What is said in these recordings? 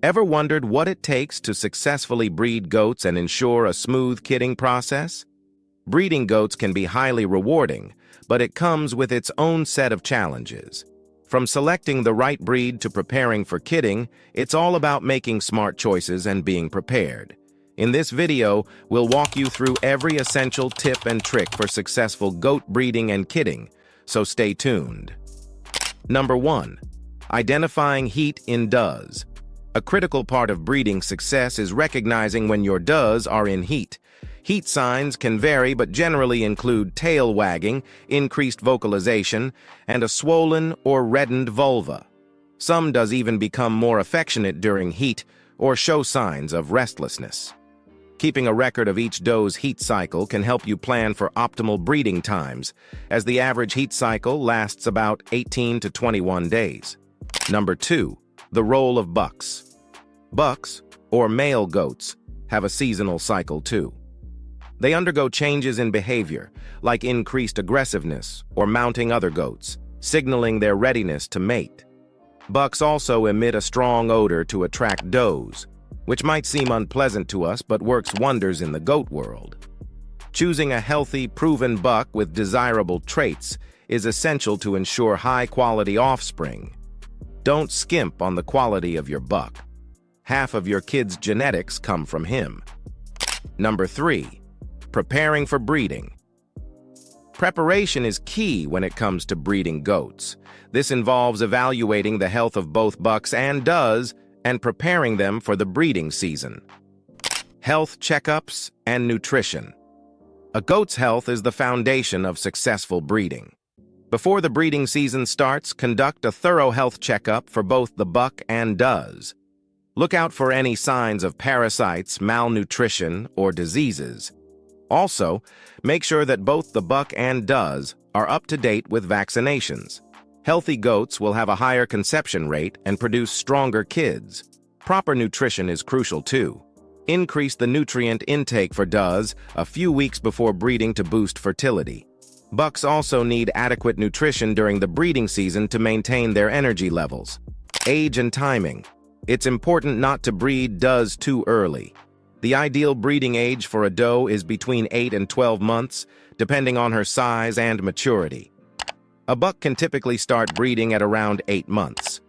Ever wondered what it takes to successfully breed goats and ensure a smooth kidding process? Breeding goats can be highly rewarding, but it comes with its own set of challenges. From selecting the right breed to preparing for kidding, it's all about making smart choices and being prepared. In this video, we'll walk you through every essential tip and trick for successful goat breeding and kidding, so stay tuned. Number 1. Identifying heat in does. A critical part of breeding success is recognizing when your does are in heat. Heat signs can vary but generally include tail wagging, increased vocalization, and a swollen or reddened vulva. Some does even become more affectionate during heat or show signs of restlessness. Keeping a record of each doe's heat cycle can help you plan for optimal breeding times, as the average heat cycle lasts about 18 to 21 days. Number 2. The role of bucks. Bucks, or male goats, have a seasonal cycle too. They undergo changes in behavior, like increased aggressiveness or mounting other goats, signaling their readiness to mate. Bucks also emit a strong odor to attract does, which might seem unpleasant to us but works wonders in the goat world. Choosing a healthy, proven buck with desirable traits is essential to ensure high-quality offspring. Don't skimp on the quality of your buck. Half of your kid's genetics come from him. Number 3. Preparing for breeding. Preparation is key when it comes to breeding goats. This involves evaluating the health of both bucks and does and preparing them for the breeding season. Health checkups and nutrition. A goat's health is the foundation of successful breeding. Before the breeding season starts, conduct a thorough health checkup for both the buck and does. Look out for any signs of parasites, malnutrition, or diseases. Also, make sure that both the buck and does are up to date with vaccinations. Healthy goats will have a higher conception rate and produce stronger kids. Proper nutrition is crucial too. Increase the nutrient intake for does a few weeks before breeding to boost fertility. Bucks also need adequate nutrition during the breeding season to maintain their energy levels. Age and timing. It's important not to breed does too early. The ideal breeding age for a doe is between 8 and 12 months, depending on her size and maturity. A buck can typically start breeding at around 8 months.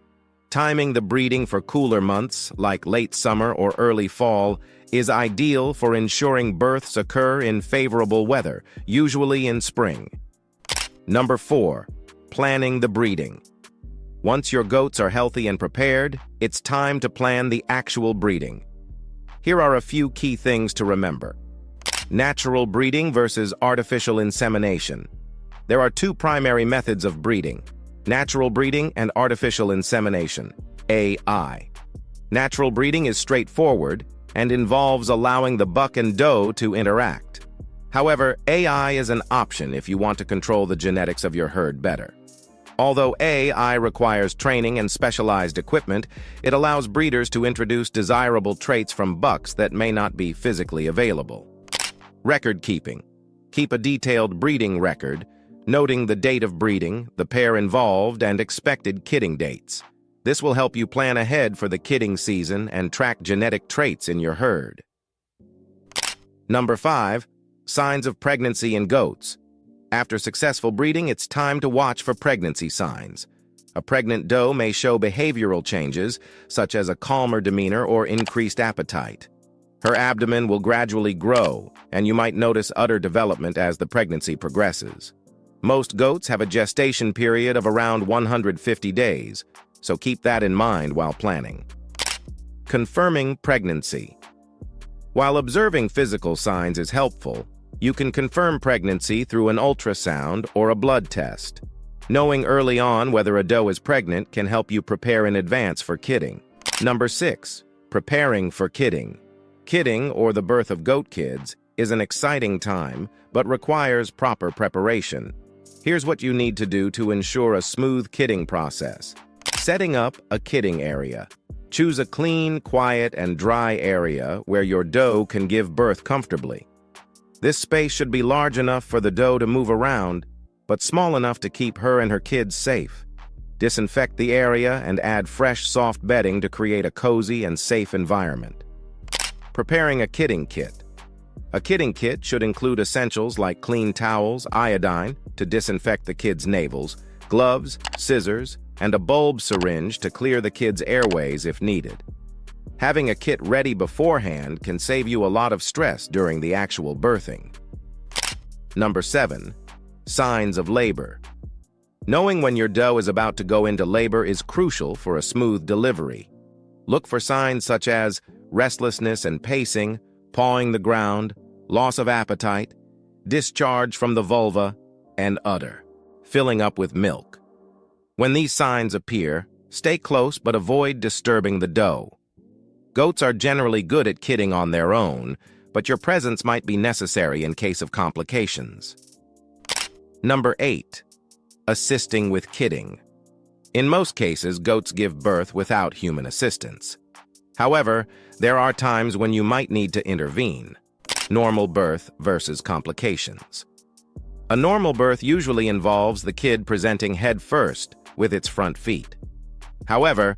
Timing the breeding for cooler months, like late summer or early fall, is ideal for ensuring births occur in favorable weather, usually in spring. Number 4. Planning the breeding. Once your goats are healthy and prepared, it's time to plan the actual breeding. Here are a few key things to remember. Natural breeding versus artificial insemination. There are two primary methods of breeding: natural breeding and artificial insemination, AI. Natural breeding is straightforward and involves allowing the buck and doe to interact. However, AI is an option if you want to control the genetics of your herd better. Although AI requires training and specialized equipment, it allows breeders to introduce desirable traits from bucks that may not be physically available. Record keeping. Keep a detailed breeding record, noting the date of breeding, the pair involved, and expected kidding dates. This will help you plan ahead for the kidding season and track genetic traits in your herd. Number 5. Signs of pregnancy in goats. After successful breeding, it's time to watch for pregnancy signs. A pregnant doe may show behavioral changes, such as a calmer demeanor or increased appetite. Her abdomen will gradually grow, and you might notice udder development as the pregnancy progresses. Most goats have a gestation period of around 150 days, so keep that in mind while planning. Confirming pregnancy. While observing physical signs is helpful, you can confirm pregnancy through an ultrasound or a blood test. Knowing early on whether a doe is pregnant can help you prepare in advance for kidding. Number 6. Preparing for kidding. Kidding, or the birth of goat kids, is an exciting time, but requires proper preparation. Here's what you need to do to ensure a smooth kidding process. Setting up a kidding area. Choose a clean, quiet, and dry area where your doe can give birth comfortably. This space should be large enough for the doe to move around, but small enough to keep her and her kids safe. Disinfect the area and add fresh, soft bedding to create a cozy and safe environment. Preparing a kidding kit. A kidding kit should include essentials like clean towels, iodine to disinfect the kid's navels, gloves, scissors, and a bulb syringe to clear the kid's airways if needed. Having a kit ready beforehand can save you a lot of stress during the actual birthing. Number 7. Signs of labor. Knowing when your doe is about to go into labor is crucial for a smooth delivery. Look for signs such as restlessness and pacing, pawing the ground, loss of appetite, discharge from the vulva, and udder, filling up with milk. When these signs appear, stay close but avoid disturbing the doe. Goats are generally good at kidding on their own, but your presence might be necessary in case of complications. Number 8. Assisting with kidding. In most cases, goats give birth without human assistance. However, there are times when you might need to intervene. Normal birth versus complications. A normal birth usually involves the kid presenting head first with its front feet. However,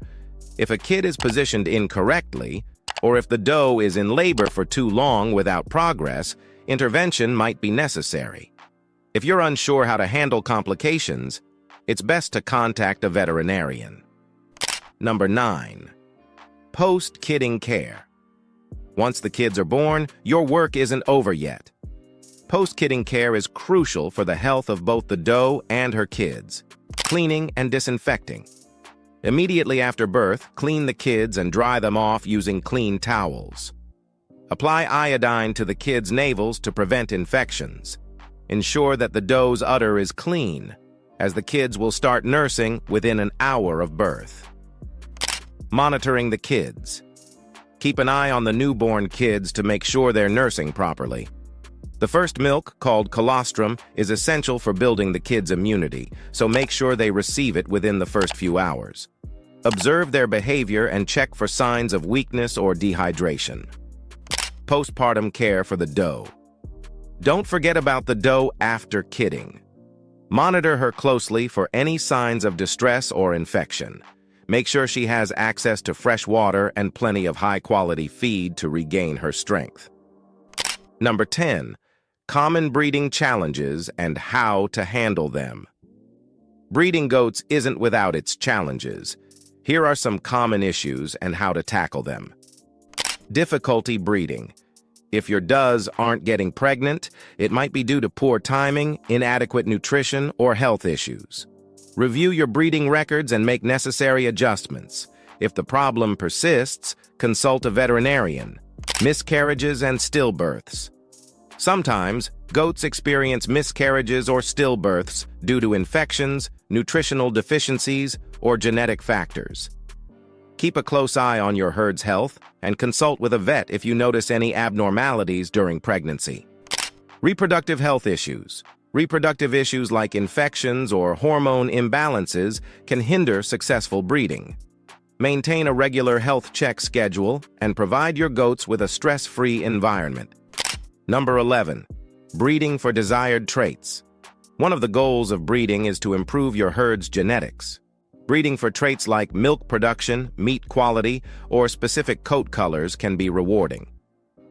if a kid is positioned incorrectly, or if the doe is in labor for too long without progress, intervention might be necessary. If you're unsure how to handle complications, it's best to contact a veterinarian. Number 9. Post-kidding care. Once the kids are born, your work isn't over yet. Post-kidding care is crucial for the health of both the doe and her kids. Cleaning and disinfecting. Immediately after birth, clean the kids and dry them off using clean towels. Apply iodine to the kids' navels to prevent infections. Ensure that the doe's udder is clean, as the kids will start nursing within an hour of birth. Monitoring the kids. Keep an eye on the newborn kids to make sure they're nursing properly. The first milk, called colostrum, is essential for building the kids' immunity, so make sure they receive it within the first few hours. Observe their behavior and check for signs of weakness or dehydration. Postpartum care for the doe. Don't forget about the doe after kidding. Monitor her closely for any signs of distress or infection. Make sure she has access to fresh water and plenty of high-quality feed to regain her strength. Number 10. Common breeding challenges and how to handle them. Breeding goats isn't without its challenges. Here are some common issues and how to tackle them. Difficulty breeding. If your does aren't getting pregnant, it might be due to poor timing, inadequate nutrition, or health issues. Review your breeding records and make necessary adjustments. If the problem persists, consult a veterinarian. Miscarriages and stillbirths. Sometimes, goats experience miscarriages or stillbirths due to infections, nutritional deficiencies, or genetic factors. Keep a close eye on your herd's health and consult with a vet if you notice any abnormalities during pregnancy. Reproductive health issues. Reproductive issues like infections or hormone imbalances can hinder successful breeding. Maintain a regular health check schedule and provide your goats with a stress-free environment. Number 11. Breeding for desired traits. One of the goals of breeding is to improve your herd's genetics. Breeding for traits like milk production, meat quality, or specific coat colors can be rewarding.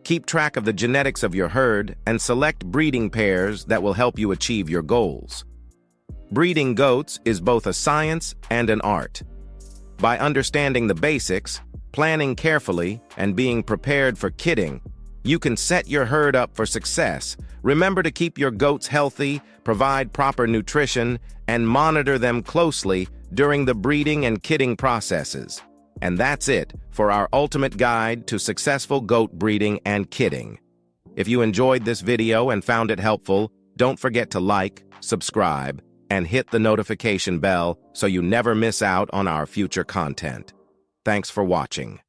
Keep track of the genetics of your herd and select breeding pairs that will help you achieve your goals. Breeding goats is both a science and an art. By understanding the basics, planning carefully, and being prepared for kidding, you can set your herd up for success. Remember to keep your goats healthy, provide proper nutrition, and monitor them closely during the breeding and kidding processes. And that's it for our ultimate guide to successful goat breeding and kidding. If you enjoyed this video and found it helpful, don't forget to like, subscribe, and hit the notification bell so you never miss out on our future content. Thanks for watching.